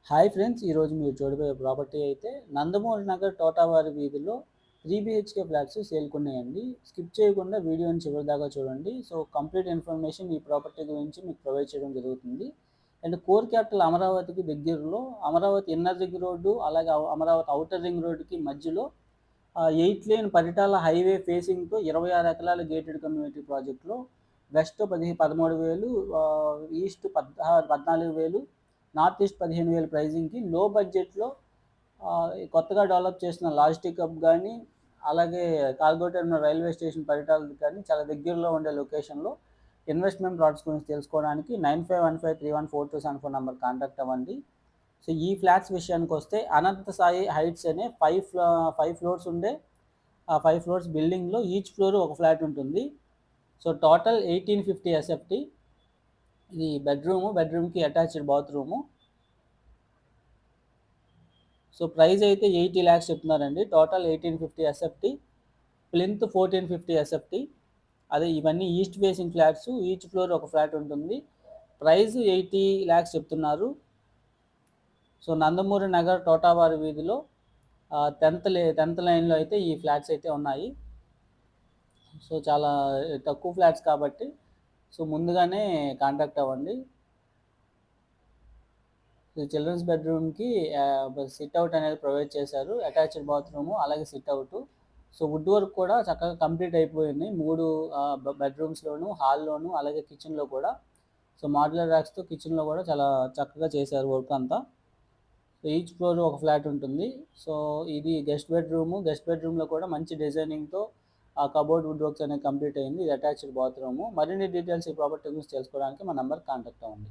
Hi friends, ఈరోజు మీరు చూడబోయే ప్రాపర్టీ అయితే నందమూరి నగర్ తోటవారి వీధిలో 3 BHK ఫ్లాట్స్ సేల్కున్నాయండి. స్కిప్ చేయకుండా వీడియోని చివరి దాకా చూడండి. సో కంప్లీట్ ఇన్ఫర్మేషన్ ఈ ప్రాపర్టీ గురించి మీకు ప్రొవైడ్ చేయడం జరుగుతుంది. అండ్ కోర్ క్యాపిటల్ అమరావతికి దగ్గరలో అమరావతి ఇన్నర్ రింగ్ రోడ్డు, అలాగే అమరావతి ఔటర్ రింగ్ రోడ్డుకి మధ్యలో 8 లేన్ పరిటాల హైవే ఫేసింగ్తో 26 ఎకరాల గేటెడ్ కమ్యూనిటీ ప్రాజెక్టులో వెస్ట్ 13,000, ఈస్ట్ 14,000, నార్త్ ఈస్ట్ 15,000 ప్రైజింగ్కి లో బడ్జెట్లో కొత్తగా డెవలప్ చేసిన లాజిస్టిక్ హబ్ కానీ, అలాగే కార్గో టెర్మినల్ రైల్వే స్టేషన్ పరిటాలకు కానీ చాలా దగ్గరలో ఉండే లొకేషన్లో ఇన్వెస్ట్మెంట్ ప్లాట్స్ గురించి తెలుసుకోవడానికి 9515314274 నెంబర్ కాంటాక్ట్ అవ్వండి. సో ఈ ఫ్లాట్స్ విషయానికి వస్తే అనంత సాయి హైట్స్ అనే 5 ఫ్లోర్స్ ఉండే 5 ఫ్లోర్స్ బిల్డింగ్లో ఈచ్ ఫ్లోర్ ఒక ఫ్లాట్ ఉంటుంది. So total 1850 SFT. ఇది బెడ్రూమ్కి అటాచ్డ్ బాత్రూము. సో ప్రైస్ అయితే 80 lakhs చెప్తున్నారండి. Total 1850 SFT, plinth 1450 SFT. అదే ఇవన్నీ east facing flats, each floor ఒక ఫ్లాట్ ఉంటుంది. ప్రైస్ 80 lakhs చెప్తున్నారు. సో నందమూరి నగర్ తోటవారి వీధిలో 10th లైన్లో అయితే ఈ ఫ్లాట్స్ అయితే ఉన్నాయి. సో చాలా తక్కువ ఫ్లాట్స్ కాబట్టి సో ముందుగానే కాంటాక్ట్ అవ్వండి. చిల్డ్రన్స్ బెడ్రూమ్కి సిట్అవుట్ అనేది ప్రొవైడ్ చేశారు, అటాచ్డ్ బాత్రూము, అలాగే సిట్అవుట్. సో వుడ్ వర్క్ కూడా చక్కగా కంప్లీట్ అయిపోయింది 3 బెడ్రూమ్స్లోను, హాల్లోను, అలాగే కిచెన్లో కూడా. సో మాడ్యులర్ ర్యాక్స్తో కిచెన్లో కూడా చాలా చక్కగా చేశారు వర్క్ అంతా. సో ఈచ్ ఫ్లోర్ ఒక ఫ్లాట్ ఉంటుంది. సో ఇది గెస్ట్ బెడ్రూమ్లో కూడా మంచి డిజైనింగ్తో కబోర్డ్ వుడ్ వర్క్స్ అనేది కంప్లీట్ అయింది. ఇది అటాచ్డ్ బాత్రూము. మరిన్ని డీటెయిల్స్ ఈ ప్రాపర్టీ గురించి తెలుసుకోవడానికి మా నెంబర్ కాంటాక్ట్ అవ్వండి.